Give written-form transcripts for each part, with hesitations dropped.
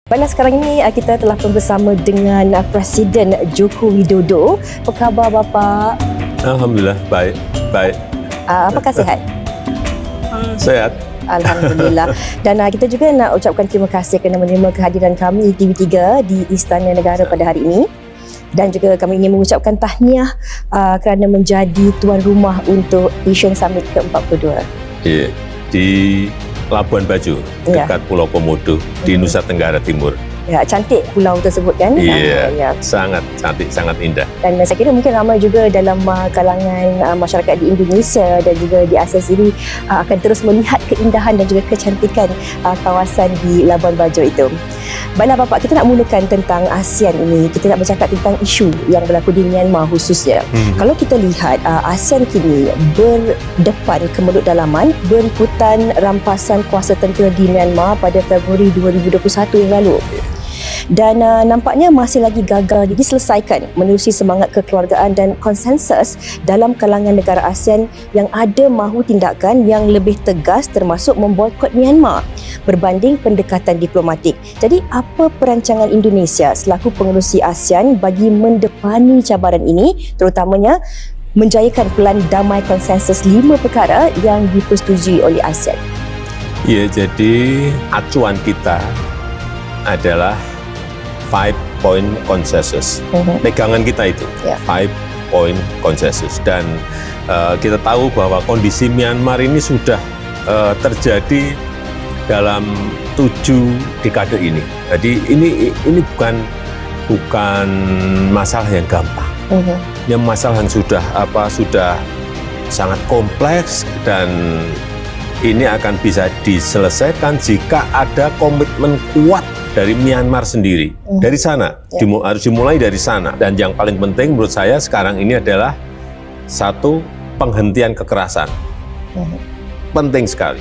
Baiklah, sekarang ini kita telah pun bersama dengan Presiden Joko Widodo. Apa khabar Bapak? Alhamdulillah, baik. Apakah sihat? Sehat. Alhamdulillah. Dan kita juga nak ucapkan terima kasih kerana menerima kehadiran kami TV3 di Istana Negara pada hari ini. Dan juga kami ingin mengucapkan tahniah kerana menjadi tuan rumah untuk Asian Summit ke-42. Iya, di Labuan Bajo, dekat Pulau Komodo, di Nusa Tenggara Timur. Ya, cantik pulau tersebut kan? Iya, sangat cantik, sangat indah. Dan saya kira mungkin ramai juga dalam kalangan masyarakat di Indonesia dan juga di Asia sendiri akan terus melihat keindahan dan juga kecantikan kawasan di Labuan Bajo itu. Baiklah Bapak, kita nak mulakan tentang ASEAN ini. Kita nak bercakap tentang isu yang berlaku di Myanmar khususnya. Kalau kita lihat ASEAN kini berdepan kemelut dalaman berikutan rampasan kuasa tentera di Myanmar pada Februari 2021 yang lalu. Dan nampaknya masih lagi gagal diselesaikan menerusi semangat kekeluargaan dan konsensus dalam kalangan negara ASEAN yang ada mahu tindakan yang lebih tegas termasuk memboikot Myanmar berbanding pendekatan diplomatik. Jadi apa perancangan Indonesia selaku pengerusi ASEAN bagi mendepani cabaran ini, terutamanya menjayakan pelan damai konsensus 5 perkara yang dipersetujui oleh ASEAN? Ya, jadi acuan kita adalah 5-point consensus. Pegangan kita itu 5-point consensus. Dan kita tahu bahwa kondisi Myanmar ini sudah terjadi dalam 7 dekade ini. Jadi ini bukan masalah yang gampang. Yang masalah yang sudah sangat kompleks, dan ini akan bisa diselesaikan jika ada komitmen kuat dari Myanmar sendiri. Dari sana, harus dimulai dari sana. Dan yang paling penting menurut saya sekarang ini adalah satu, penghentian kekerasan. Penting sekali.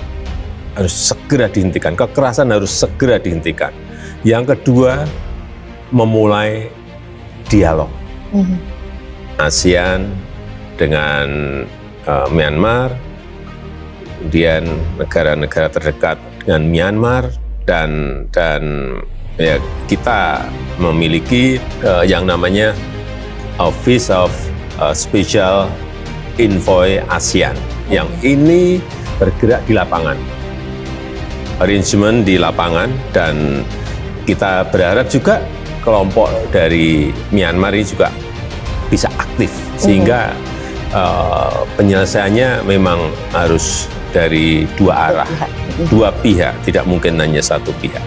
Harus segera dihentikan. Kekerasan harus segera dihentikan. Yang kedua, memulai dialog. ASEAN dengan Myanmar, kemudian negara-negara terdekat dengan Myanmar, dan ya, kita memiliki yang namanya Office of Special Envoy ASEAN, yang ini bergerak di lapangan, arrangement di lapangan, dan kita berharap juga kelompok dari Myanmar ini juga bisa aktif, sehingga penyelesaiannya memang harus dari dua arah, dua pihak, tidak mungkin hanya satu pihak.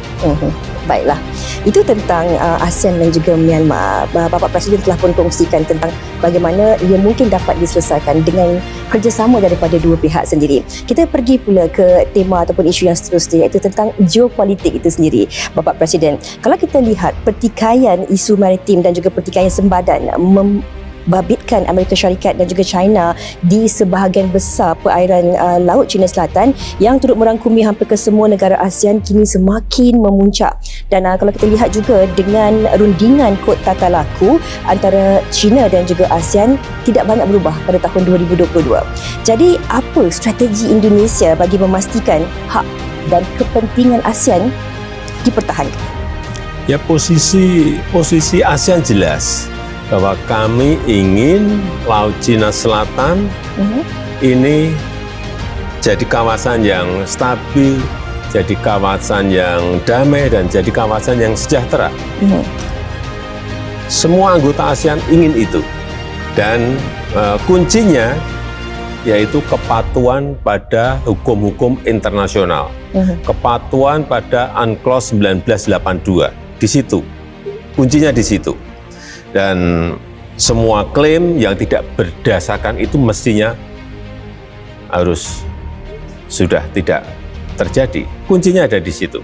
Baiklah, itu tentang ASEAN dan juga Myanmar. Bapak Presiden telah pun kongsikan tentang bagaimana ia mungkin dapat diselesaikan dengan kerjasama daripada dua pihak sendiri. Kita pergi pula ke tema ataupun isu yang seterusnya, iaitu tentang geopolitik itu sendiri. Bapak Presiden, kalau kita lihat pertikaian isu maritim dan juga pertikaian sempadan membabitkan Amerika Syarikat dan juga China di sebahagian besar perairan Laut Cina Selatan yang turut merangkumi hampir ke semua negara ASEAN kini semakin memuncak. Dan kalau kita lihat juga dengan rundingan kod tata laku antara China dan juga ASEAN tidak banyak berubah pada tahun 2022. Jadi apa strategi Indonesia bagi memastikan hak dan kepentingan ASEAN dipertahankan? Ya, posisi ASEAN jelas bahwa kami ingin Laut Cina Selatan ini jadi kawasan yang stabil, jadi kawasan yang damai, dan jadi kawasan yang sejahtera. Semua anggota ASEAN ingin itu, dan kuncinya yaitu kepatuhan pada hukum-hukum internasional, kepatuhan pada UNCLOS 1982. Di situ kuncinya, di situ. Dan semua klaim yang tidak berdasarkan itu mestinya harus sudah tidak terjadi. Kuncinya ada di situ.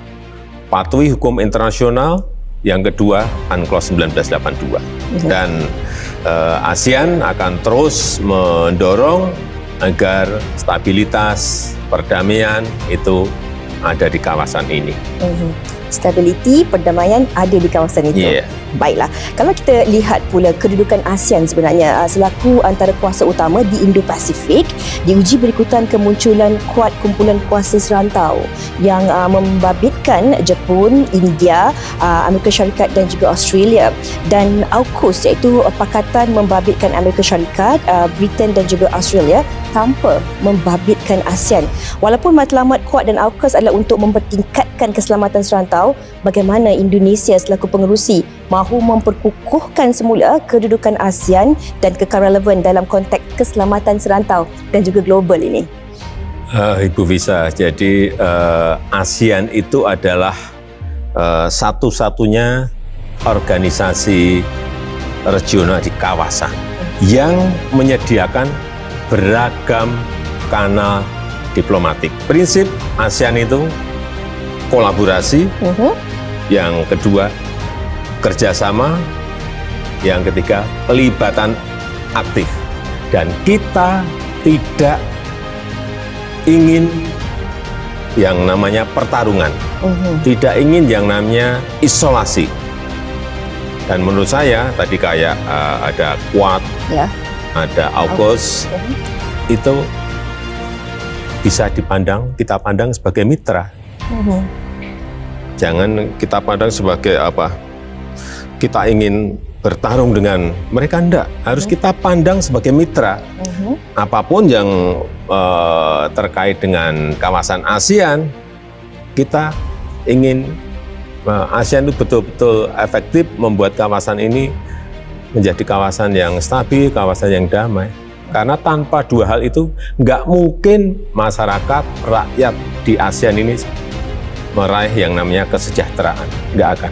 Patuhi hukum internasional, yang kedua UNCLOS 1982. Dan ASEAN akan terus mendorong agar stabilitas, perdamaian itu ada di kawasan ini. stability, perdamaian ada di kawasan itu. Baiklah, kalau kita lihat pula kedudukan ASEAN sebenarnya selaku antara kuasa utama di Indo-Pasifik, diuji berikutan kemunculan kuat kumpulan kuasa serantau yang membabitkan Jepun, India, Amerika Syarikat dan juga Australia, dan AUKUS iaitu pakatan membabitkan Amerika Syarikat, Britain dan juga Australia tanpa membabitkan ASEAN. Walaupun matlamat Quad dan AUKUS adalah untuk mempertingkatkan keselamatan serantau, bagaimana Indonesia selaku pengerusi mahu memperkukuhkan semula kedudukan ASEAN dan kekal relevan dalam konteks keselamatan serantau dan juga global ini? Ibu Visa, jadi ASEAN itu adalah satu-satunya organisasi regional di kawasan yang menyediakan beragam kanal diplomatik. Prinsip ASEAN itu kolaborasi, yang kedua kerjasama, yang ketiga pelibatan aktif. Dan kita tidak ingin yang namanya pertarungan, tidak ingin yang namanya isolasi. Dan menurut saya tadi kayak ada Quad, ada AUKUS, itu bisa kita pandang sebagai mitra. Jangan kita pandang sebagai apa? Kita ingin bertarung dengan mereka, enggak. Harus kita pandang sebagai mitra. Apapun yang terkait dengan kawasan ASEAN, kita ingin ASEAN itu betul-betul efektif membuat kawasan ini menjadi kawasan yang stabil, kawasan yang damai. Karena tanpa dua hal itu, nggak mungkin masyarakat, rakyat di ASEAN ini meraih yang namanya kesejahteraan. Nggak akan.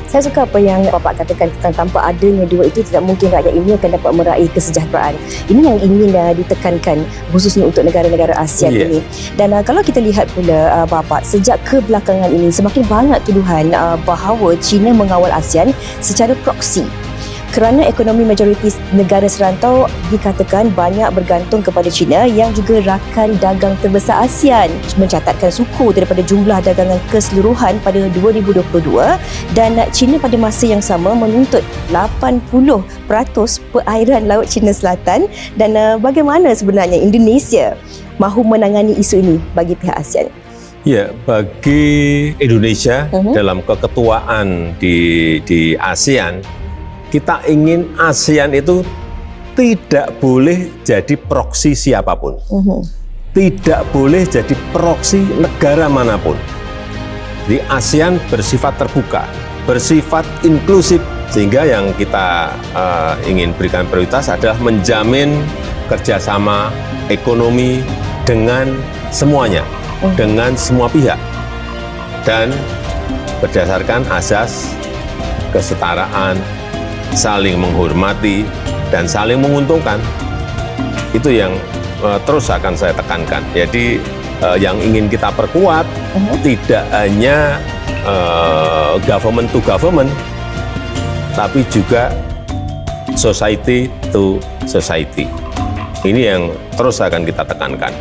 Saya suka apa yang Bapak katakan tentang tanpa adanya dua itu tidak mungkin rakyat ini akan dapat meraih kesejahteraan. Ini yang ingin ditekankan khususnya untuk negara-negara ASEAN ini. Dan kalau kita lihat pula Bapak, sejak kebelakangan ini semakin banyak tuduhan bahawa China mengawal ASEAN secara proksi. Kerana ekonomi majoriti negara serantau dikatakan banyak bergantung kepada China yang juga rakan dagang terbesar ASEAN, mencatatkan suku daripada jumlah dagangan keseluruhan pada 2022, dan China pada masa yang sama menuntut 80% perairan Laut Cina Selatan. Dan bagaimana sebenarnya Indonesia mahu menangani isu ini bagi pihak ASEAN? Ya, bagi Indonesia dalam keketuaan di ASEAN, kita ingin ASEAN itu tidak boleh jadi proksi siapapun. Tidak boleh jadi proksi negara manapun. Jadi ASEAN bersifat terbuka, bersifat inklusif, sehingga yang kita ingin berikan prioritas adalah menjamin kerjasama ekonomi dengan semuanya, dengan semua pihak. Dan berdasarkan asas kesetaraan, saling menghormati, dan saling menguntungkan. Itu yang terus akan saya tekankan. Jadi yang ingin kita perkuat tidak hanya government to government, tapi juga society to society. Ini yang terus akan kita tekankan.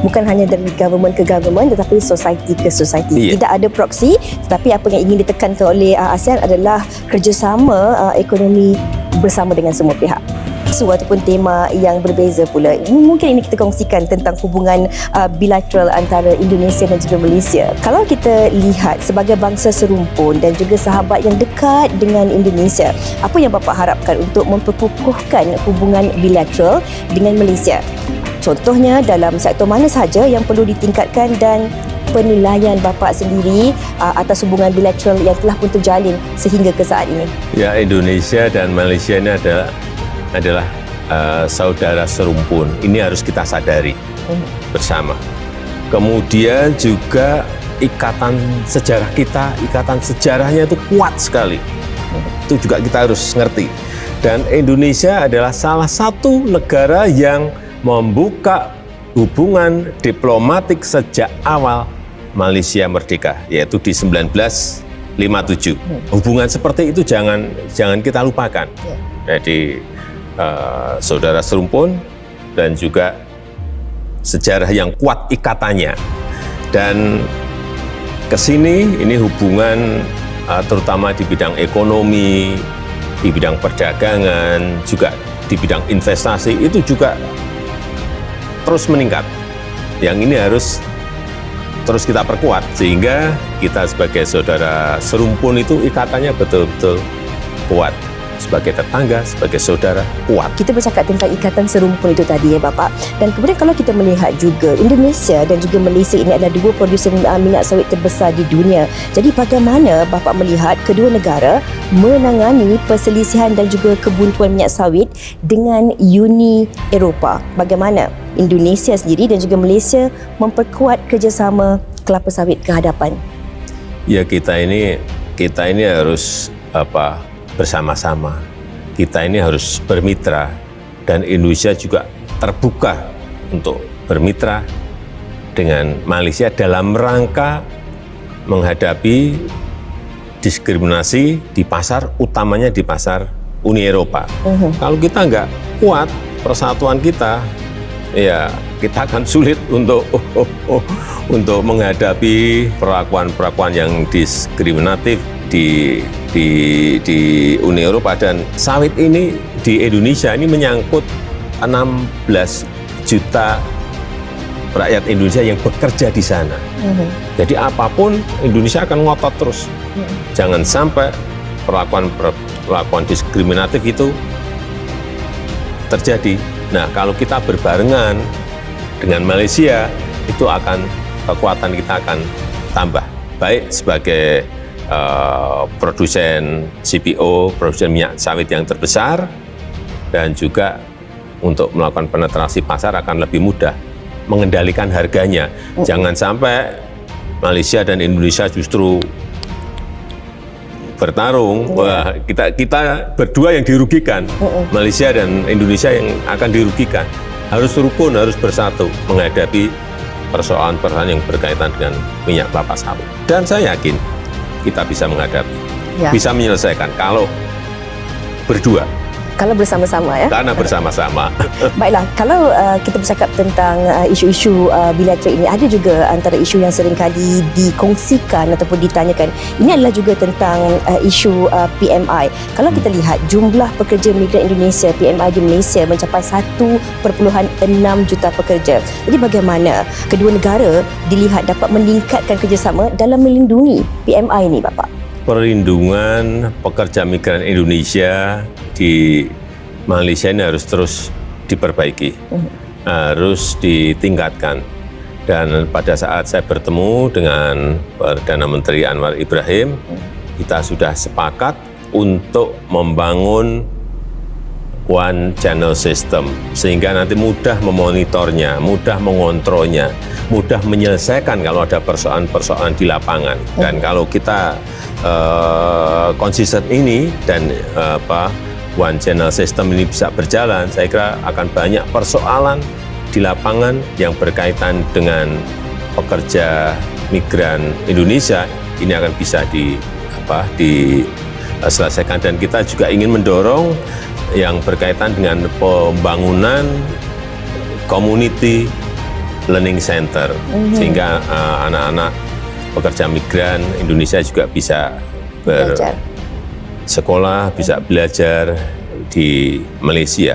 Bukan hanya dari government ke government, tetapi society ke society. Tidak ada proksi, tetapi apa yang ingin ditekankan oleh ASEAN adalah kerjasama ekonomi bersama dengan semua pihak. Ataupun tema yang berbeza pula. Mungkin ini kita kongsikan tentang hubungan bilateral antara Indonesia dan juga Malaysia. Kalau kita lihat sebagai bangsa serumpun dan juga sahabat yang dekat dengan Indonesia, apa yang Bapak harapkan untuk memperkukuhkan hubungan bilateral dengan Malaysia? Contohnya dalam sektor mana sahaja yang perlu ditingkatkan, dan penilaian Bapak sendiri atas hubungan bilateral yang telah pun terjalin sehingga ke saat ini. Ya, Indonesia dan Malaysia ini adalah saudara serumpun. Ini harus kita sadari bersama. Kemudian juga ikatan sejarah kita, ikatan sejarahnya itu kuat sekali. Itu juga kita harus ngerti. Dan Indonesia adalah salah satu negara yang membuka hubungan diplomatik sejak awal Malaysia merdeka, yaitu di 1957. Hubungan seperti itu jangan kita lupakan. Jadi saudara serumpun dan juga sejarah yang kuat ikatannya. Dan ke sini, ini hubungan terutama di bidang ekonomi, di bidang perdagangan, juga di bidang investasi itu juga terus meningkat. Yang ini harus terus kita perkuat sehingga kita sebagai saudara serumpun itu ikatannya betul-betul kuat. Sebagai tetangga, sebagai saudara, kuat. Kita bercakap tentang ikatan serumpun itu tadi ya Bapak. Dan kemudian kalau kita melihat juga Indonesia dan juga Malaysia ini adalah dua produsen minyak sawit terbesar di dunia. Jadi bagaimana Bapak melihat kedua negara menangani perselisihan dan juga kebuntuan minyak sawit dengan Uni Eropah? Bagaimana Indonesia sendiri dan juga Malaysia memperkuat kerjasama kelapa sawit ke hadapan? Ya kita ini harus bersama-sama. Kita ini harus bermitra dan Indonesia juga terbuka untuk bermitra dengan Malaysia dalam rangka menghadapi diskriminasi di pasar, utamanya di pasar Uni Eropa. Kalau kita nggak kuat persatuan kita, ya kita akan sulit untuk menghadapi perlakuan yang diskriminatif di Uni Eropa. Dan sawit ini di Indonesia ini menyangkut 16 juta rakyat Indonesia yang bekerja di sana. Jadi apapun Indonesia akan ngotot terus. Jangan sampai perlakuan diskriminatif itu terjadi. Nah, kalau kita berbarengan dengan Malaysia, itu kekuatan kita akan tambah. Baik sebagai produsen CPO, produsen minyak sawit yang terbesar, dan juga untuk melakukan penetrasi pasar akan lebih mudah mengendalikan harganya. Jangan sampai Malaysia dan Indonesia justru bertarung, wah, kita berdua yang dirugikan, Malaysia dan Indonesia yang akan dirugikan. Harus rukun, harus bersatu menghadapi persoalan-persoalan yang berkaitan dengan minyak kelapa sawit. Dan saya yakin kita bisa menghadapi, bisa menyelesaikan kalau berdua. Kalau bersama-sama ya? Karena bersama-sama. Baiklah, kalau kita bercakap tentang isu-isu bilateral ini, ada juga antara isu yang seringkali dikongsikan ataupun ditanyakan. Ini adalah juga tentang isu PMI. Kalau kita lihat jumlah pekerja migran Indonesia, PMI di Malaysia mencapai 1.6 juta pekerja. Jadi bagaimana kedua negara dilihat dapat meningkatkan kerjasama dalam melindungi PMI ini, Bapak? Perlindungan pekerja migran Indonesia di Malaysia ini harus terus diperbaiki, harus ditingkatkan. Dan pada saat saya bertemu dengan Perdana Menteri Anwar Ibrahim, kita sudah sepakat untuk membangun one channel system, sehingga nanti mudah memonitornya, mudah mengontrolnya, mudah menyelesaikan kalau ada persoalan-persoalan di lapangan. Dan kalau kita konsisten ini dan one channel system ini bisa berjalan, saya kira akan banyak persoalan di lapangan yang berkaitan dengan pekerja migran Indonesia ini akan bisa diselesaikan. Dan kita juga ingin mendorong yang berkaitan dengan pembangunan community learning center, sehingga anak-anak pekerja migran Indonesia juga bisa bersekolah, bisa belajar di Malaysia.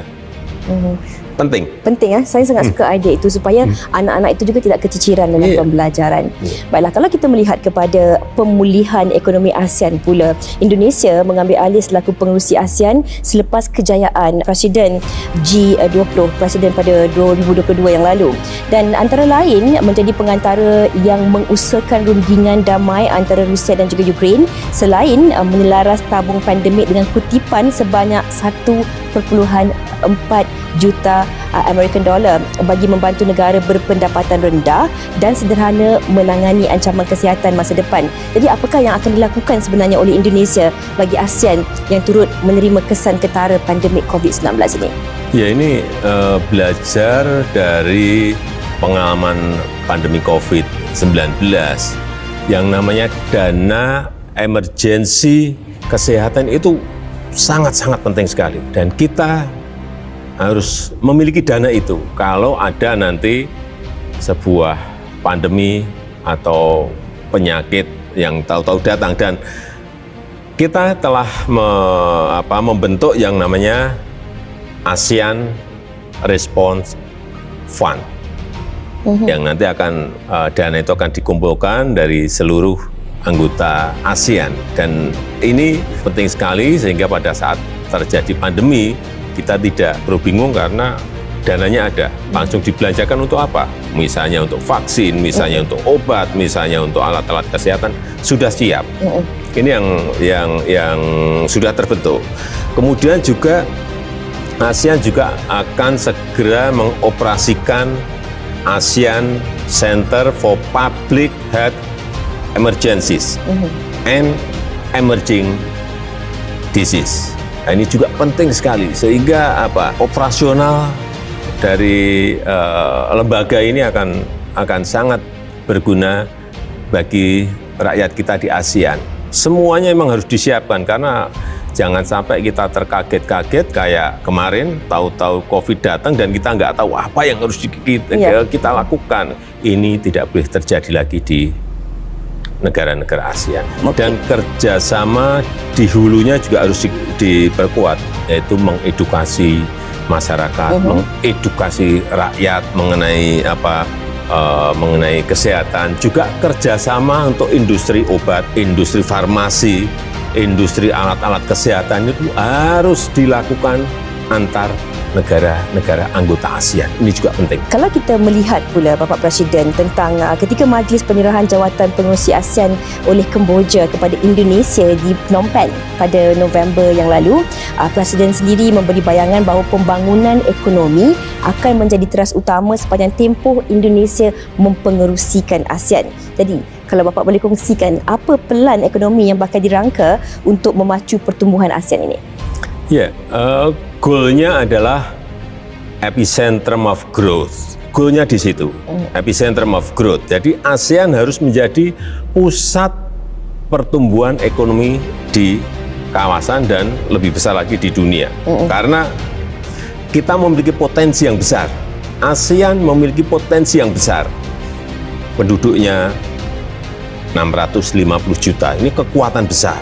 Penting ya. Saya sangat suka idea itu supaya anak-anak itu juga tidak keciciran dalam pembelajaran. Baiklah, kalau kita melihat kepada pemulihan ekonomi ASEAN pula, Indonesia mengambil alih selaku pengerusi ASEAN selepas kejayaan Presiden G20, Presiden pada 2022 yang lalu. Dan antara lain menjadi pengantara yang mengusahakan rundingan damai antara Rusia dan juga Ukraine, selain menyelaras tabung pandemik dengan kutipan sebanyak 1.4 juta American dollar bagi membantu negara berpendapatan rendah dan sederhana menangani ancaman kesihatan masa depan. Jadi apakah yang akan dilakukan sebenarnya oleh Indonesia bagi ASEAN yang turut menerima kesan ketara pandemik COVID-19 ini? Ya, ini belajar dari pengalaman pandemi COVID-19 yang namanya dana emergensi kesehatan itu sangat-sangat penting sekali, dan kita harus memiliki dana itu kalau ada nanti sebuah pandemi atau penyakit yang tahu-tahu datang, dan kita telah membentuk yang namanya ASEAN Response Fund, yang nanti akan dana itu akan dikumpulkan dari seluruh anggota ASEAN, dan ini penting sekali sehingga pada saat terjadi pandemi kita tidak perlu bingung karena dananya ada, langsung dibelanjakan untuk apa? Misalnya untuk vaksin, misalnya untuk obat, misalnya untuk alat-alat kesehatan sudah siap. Ini yang sudah terbentuk. Kemudian juga ASEAN juga akan segera mengoperasikan ASEAN Center for Public Health Emergencies and Emerging Disease. Nah, ini juga penting sekali sehingga operasional dari lembaga ini akan sangat berguna bagi rakyat kita di ASEAN. Semuanya memang harus disiapkan karena jangan sampai kita terkaget-kaget kayak kemarin, tahu-tahu COVID datang dan kita nggak tahu apa yang harus kita lakukan. Ini tidak boleh terjadi lagi di negara-negara ASEAN. Dan kerjasama di hulunya juga harus diperkuat, yaitu mengedukasi masyarakat, mengedukasi rakyat mengenai mengenai kesehatan, juga kerjasama untuk industri obat, industri farmasi, industri alat-alat kesehatan itu harus dilakukan antar negara-negara anggota ASEAN. Ini juga penting. Kalau kita melihat pula Bapak Presiden tentang ketika majlis penyerahan jawatan pengerusi ASEAN oleh Kemboja kepada Indonesia di Phnom Penh pada November yang lalu, Presiden sendiri memberi bayangan bahawa pembangunan ekonomi akan menjadi teras utama sepanjang tempoh Indonesia mempengerusikan ASEAN. Jadi, kalau Bapak boleh kongsikan apa pelan ekonomi yang bakal dirangka untuk memacu pertumbuhan ASEAN ini? Ya, goalnya adalah epicentrum of growth. Goalnya di situ, epicentrum of growth. Jadi ASEAN harus menjadi pusat pertumbuhan ekonomi di kawasan dan lebih besar lagi di dunia. Karena kita memiliki potensi yang besar. ASEAN memiliki potensi yang besar. Penduduknya 650 juta, ini kekuatan besar.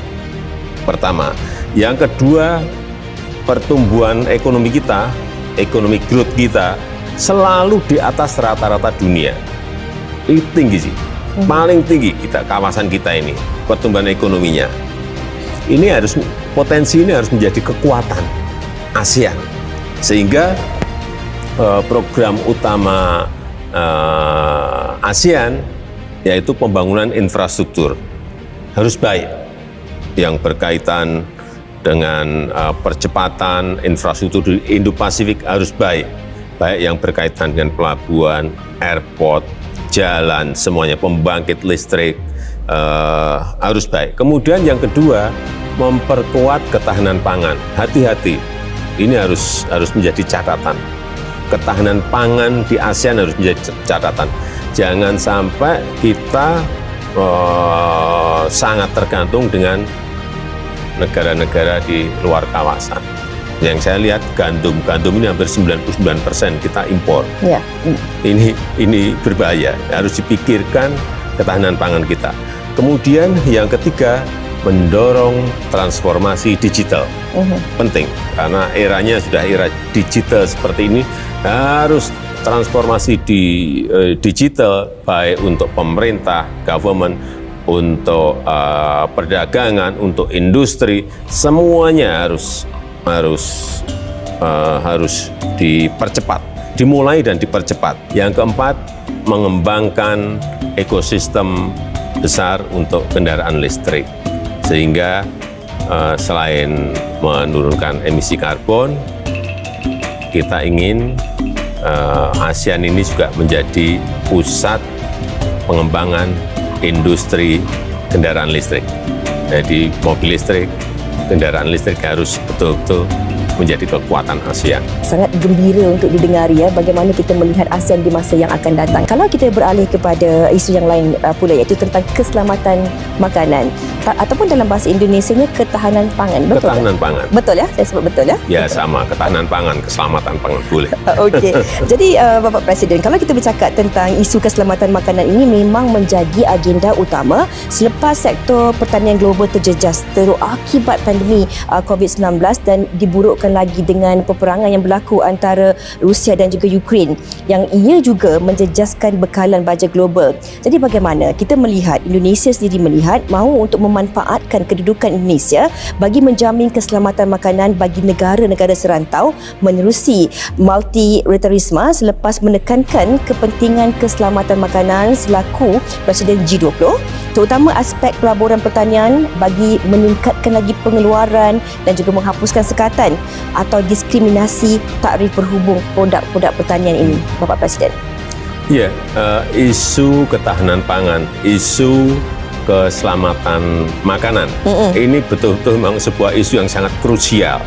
Pertama. Yang kedua, pertumbuhan ekonomi kita, ekonomi growth kita selalu di atas rata-rata dunia. Ini tinggi sih, paling tinggi kita, kawasan kita ini, pertumbuhan ekonominya. Potensi ini harus menjadi kekuatan ASEAN. Sehingga program utama ASEAN yaitu pembangunan infrastruktur harus baik, yang berkaitan dengan percepatan infrastruktur di Indo-Pasifik harus baik yang berkaitan dengan pelabuhan, airport, jalan, semuanya, pembangkit listrik harus baik. Kemudian yang kedua, memperkuat ketahanan pangan. Hati-hati, ini harus menjadi catatan. Ketahanan pangan di ASEAN harus menjadi catatan. Jangan sampai kita sangat tergantung dengan negara-negara di luar kawasan. Yang saya lihat gandum ini hampir 99% kita impor. Ya. Ini berbahaya. Harus dipikirkan ketahanan pangan kita. Kemudian yang ketiga, mendorong transformasi digital. Penting karena eranya sudah era digital seperti ini, harus transformasi di digital baik untuk pemerintah, government, untuk perdagangan, untuk industri, semuanya harus dipercepat, dimulai dan dipercepat. Yang keempat, mengembangkan ekosistem besar untuk kendaraan listrik, sehingga selain menurunkan emisi karbon, kita ingin ASEAN ini juga menjadi pusat pengembangan industri kendaraan listrik. Jadi mobil listrik, kendaraan listrik harus betul-betul menjadi kekuatan ASEAN. Sangat gembira untuk didengari ya bagaimana kita melihat ASEAN di masa yang akan datang. Kalau kita beralih kepada isu yang lain pula, iaitu tentang keselamatan makanan ataupun dalam bahasa Indonesianya ketahanan pangan. Betul Ketahanan tak? pangan. Betul ya? Saya sebut betul ya? Ya sama, ketahanan pangan, keselamatan pangan boleh. Okey. Jadi Bapak Presiden, kalau kita bercakap tentang isu keselamatan makanan ini memang menjadi agenda utama selepas sektor pertanian global terjejas teruk akibat pandemik COVID-19 dan diburukkan lagi dengan peperangan yang berlaku antara Rusia dan juga Ukraine yang ia juga menjejaskan bekalan baja global. Jadi bagaimana kita melihat, Indonesia sendiri melihat mahu untuk memanfaatkan kedudukan Indonesia bagi menjamin keselamatan makanan bagi negara-negara serantau menerusi multilateralisme selepas menekankan kepentingan keselamatan makanan selaku Presiden G20, terutama aspek pelaburan pertanian bagi meningkatkan lagi pengeluaran dan juga menghapuskan sekatan atau diskriminasi tarif berhubung produk-produk pertanian ini, Bapak Presiden. Ya, isu ketahanan pangan, isu keselamatan makanan, ini betul-betul memang sebuah isu yang sangat krusial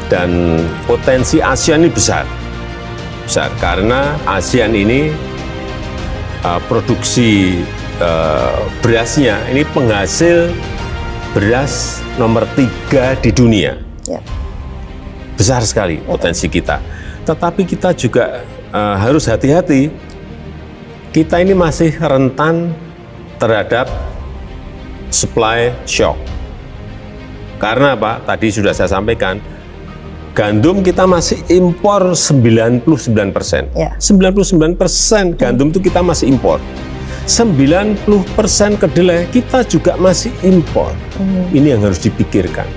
dan potensi ASEAN ini besar karena ASEAN ini produksi berasnya ini penghasil beras nomor 3 di dunia. Ya. Besar sekali potensi kita. Tetapi kita juga harus hati-hati. Kita ini masih rentan terhadap supply shock. Karena apa? Tadi sudah saya sampaikan, gandum kita masih impor 99%. Ya. 99% gandum itu kita masih impor. 90% kedelai kita juga masih impor. Ini yang harus dipikirkan.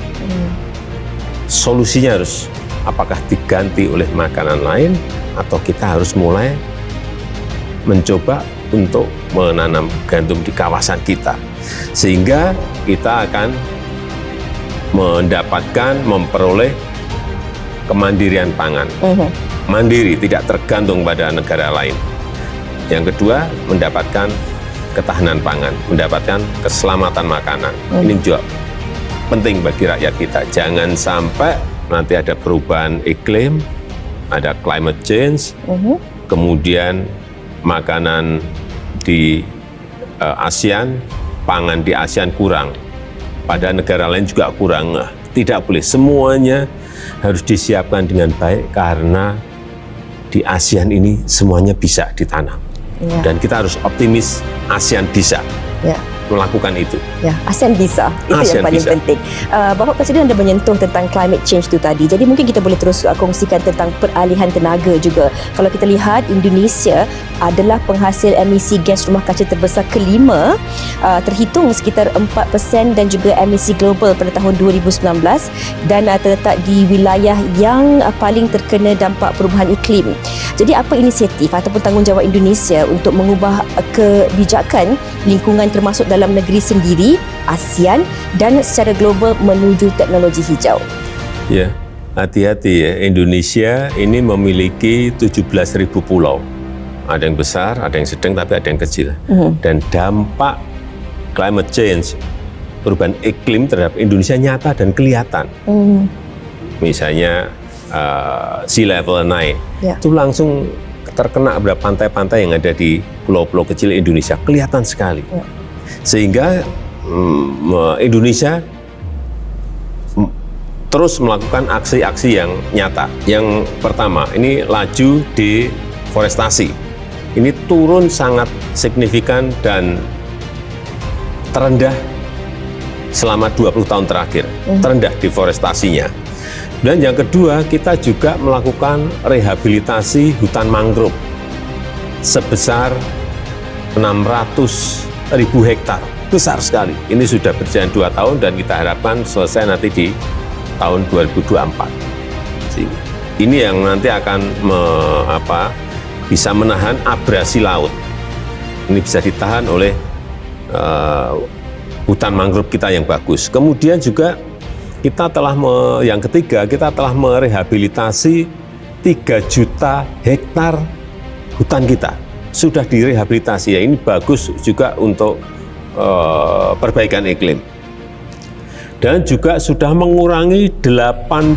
Solusinya harus apakah diganti oleh makanan lain atau kita harus mulai mencoba untuk menanam gandum di kawasan kita. Sehingga kita akan memperoleh kemandirian pangan. Mandiri, tidak tergantung pada negara lain. Yang kedua, mendapatkan ketahanan pangan, mendapatkan keselamatan makanan. Ini juga penting bagi rakyat kita. Jangan sampai nanti ada perubahan iklim, ada climate change, kemudian makanan di ASEAN, pangan di ASEAN kurang, pada negara lain juga kurang. Tidak boleh, semuanya harus disiapkan dengan baik karena di ASEAN ini semuanya bisa ditanam. Ya. Dan kita harus optimis ASEAN bisa melakukan itu. Ya, ASEAN bisa. Itu ASEAN yang paling penting. Bapak Presiden ada menyentuh tentang climate change itu tadi. Jadi mungkin kita boleh terus kongsikan tentang peralihan tenaga juga. Kalau kita lihat, Indonesia adalah penghasil emisi gas rumah kaca terbesar kelima, terhitung sekitar 4% dan juga emisi global pada tahun 2019 dan terletak di wilayah yang paling terkena dampak perubahan iklim. Jadi apa inisiatif ataupun tanggungjawab Indonesia untuk mengubah kebijakan lingkungan termasuk dalam negeri sendiri, ASEAN dan secara global menuju teknologi hijau? Ya, hati-hati ya. Indonesia ini memiliki 17.000 pulau. Ada yang besar, ada yang sedang, tapi ada yang kecil. Dan dampak climate change, perubahan iklim terhadap Indonesia nyata dan kelihatan. Misalnya sea level naik, itu langsung terkena beberapa pantai-pantai yang ada di pulau-pulau kecil Indonesia, kelihatan sekali. Sehingga Indonesia terus melakukan aksi-aksi yang nyata. Yang pertama, ini laju deforestasi. Ini turun sangat signifikan dan terendah selama 20 tahun terakhir. Terendah deforestasinya. Dan yang kedua, kita juga melakukan rehabilitasi hutan mangrove sebesar 600.000 hektar. Besar sekali. Ini sudah berjalan 2 tahun dan kita harapkan selesai nanti di tahun 2024. Ini yang nanti akan bisa menahan abrasi laut. Ini bisa ditahan oleh hutan mangrove kita yang bagus. Kemudian juga kita telah yang ketiga, kita telah merehabilitasi 3 juta hektar hutan kita. Sudah direhabilitasi, ya ini bagus juga untuk perbaikan iklim. dan juga sudah mengurangi 88%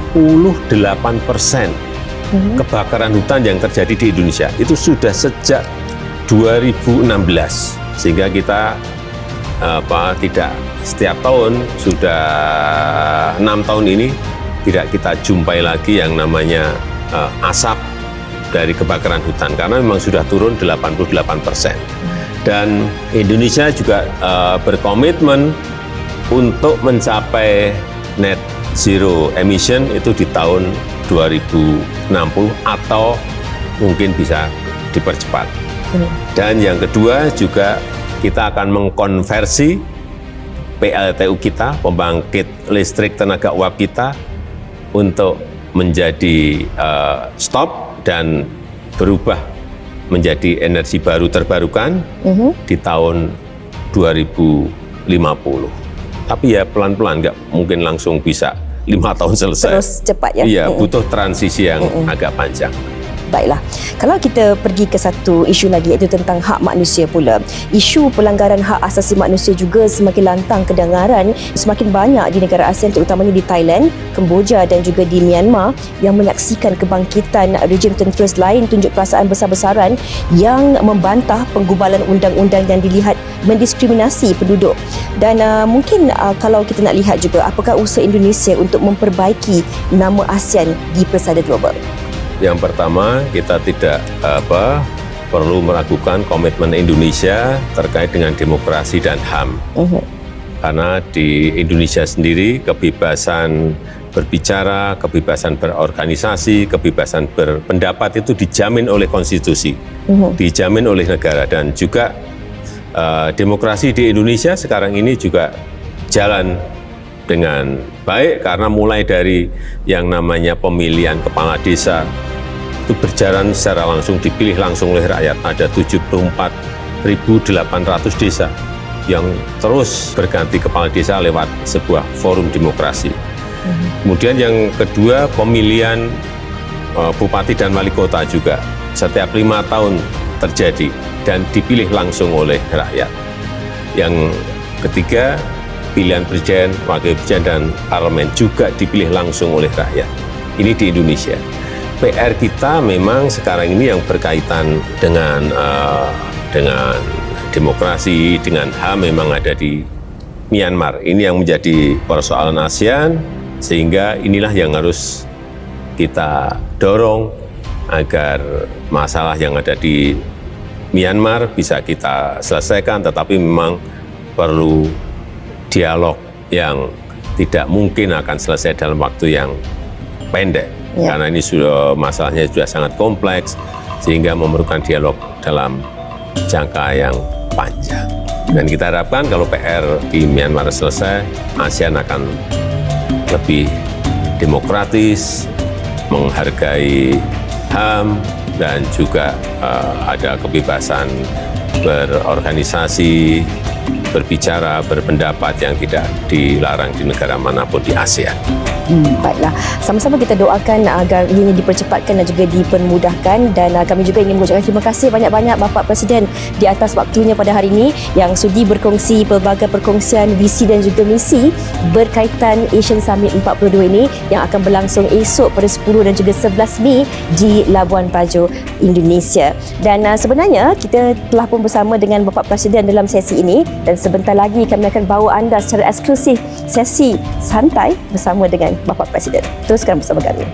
kebakaran hutan yang terjadi di Indonesia. Itu sudah sejak 2016, sehingga kita tidak setiap tahun, sudah 6 tahun ini tidak kita jumpai lagi yang namanya asap dari kebakaran hutan, karena memang sudah turun 88%. Dan Indonesia juga berkomitmen untuk mencapai net zero emission itu di tahun 2060 atau mungkin bisa dipercepat. Dan yang kedua juga kita akan mengkonversi PLTU kita, pembangkit listrik tenaga uap kita, untuk menjadi stop dan berubah menjadi energi baru terbarukan di tahun 2050. Tapi ya pelan-pelan, nggak mungkin langsung bisa 5 tahun selesai. Terus cepat ya? Iya, butuh transisi yang agak panjang. Baiklah, kalau kita pergi ke satu isu lagi, iaitu tentang hak manusia pula. Isu pelanggaran hak asasi manusia juga semakin lantang kedengaran, semakin banyak di negara ASEAN, terutamanya di Thailand, Kemboja dan juga di Myanmar, yang menyaksikan kebangkitan rejim tentera lain tunjuk perasaan besar-besaran yang membantah penggubalan undang-undang yang dilihat mendiskriminasi penduduk. Dan mungkin kalau kita nak lihat juga, apakah usaha Indonesia untuk memperbaiki nama ASEAN di persada global? Yang pertama, kita tidak perlu meragukan komitmen Indonesia terkait dengan demokrasi dan HAM. Karena di Indonesia sendiri kebebasan berbicara, kebebasan berorganisasi, kebebasan berpendapat itu dijamin oleh konstitusi, dijamin oleh negara. Dan juga demokrasi di Indonesia sekarang ini juga jalan dengan baik, karena mulai dari yang namanya pemilihan kepala desa itu berjalan secara langsung, dipilih langsung oleh rakyat. Ada 74.800 desa yang terus berganti kepala desa lewat sebuah forum demokrasi. Kemudian yang kedua, pemilihan bupati dan wali kota juga setiap 5 tahun terjadi dan dipilih langsung oleh rakyat. Yang ketiga, pilihan presiden, wakil presiden, dan parlemen juga dipilih langsung oleh rakyat. Ini di Indonesia. PR kita memang sekarang ini yang berkaitan dengan demokrasi, dengan HAM memang ada di Myanmar. Ini yang menjadi persoalan ASEAN, sehingga inilah yang harus kita dorong agar masalah yang ada di Myanmar bisa kita selesaikan, tetapi memang perlu dialog yang tidak mungkin akan selesai dalam waktu yang pendek, karena ini masalahnya sudah sangat kompleks, sehingga memerlukan dialog dalam jangka yang panjang. Dan kita harapkan kalau PR di Myanmar selesai, ASEAN akan lebih demokratis, menghargai HAM, dan juga ada kebebasan berorganisasi, berbicara, berpendapat yang tidak dilarang di negara manapun di ASEAN. Baiklah, sama-sama kita doakan agar ianya dipercepatkan dan juga dipermudahkan, dan kami juga ingin mengucapkan terima kasih banyak-banyak Bapak Presiden di atas waktunya pada hari ini yang sudi berkongsi pelbagai perkongsian visi dan juga misi berkaitan Asian Summit 42 ini yang akan berlangsung esok pada 10 dan juga 11 Mei di Labuan Bajo, Indonesia. Dan sebenarnya kita telah pun bersama dengan Bapak Presiden dalam sesi ini, dan sebentar lagi kami akan bawa anda secara eksklusif sesi santai bersama dengan Bapak Presiden. Teruskan bersama kami.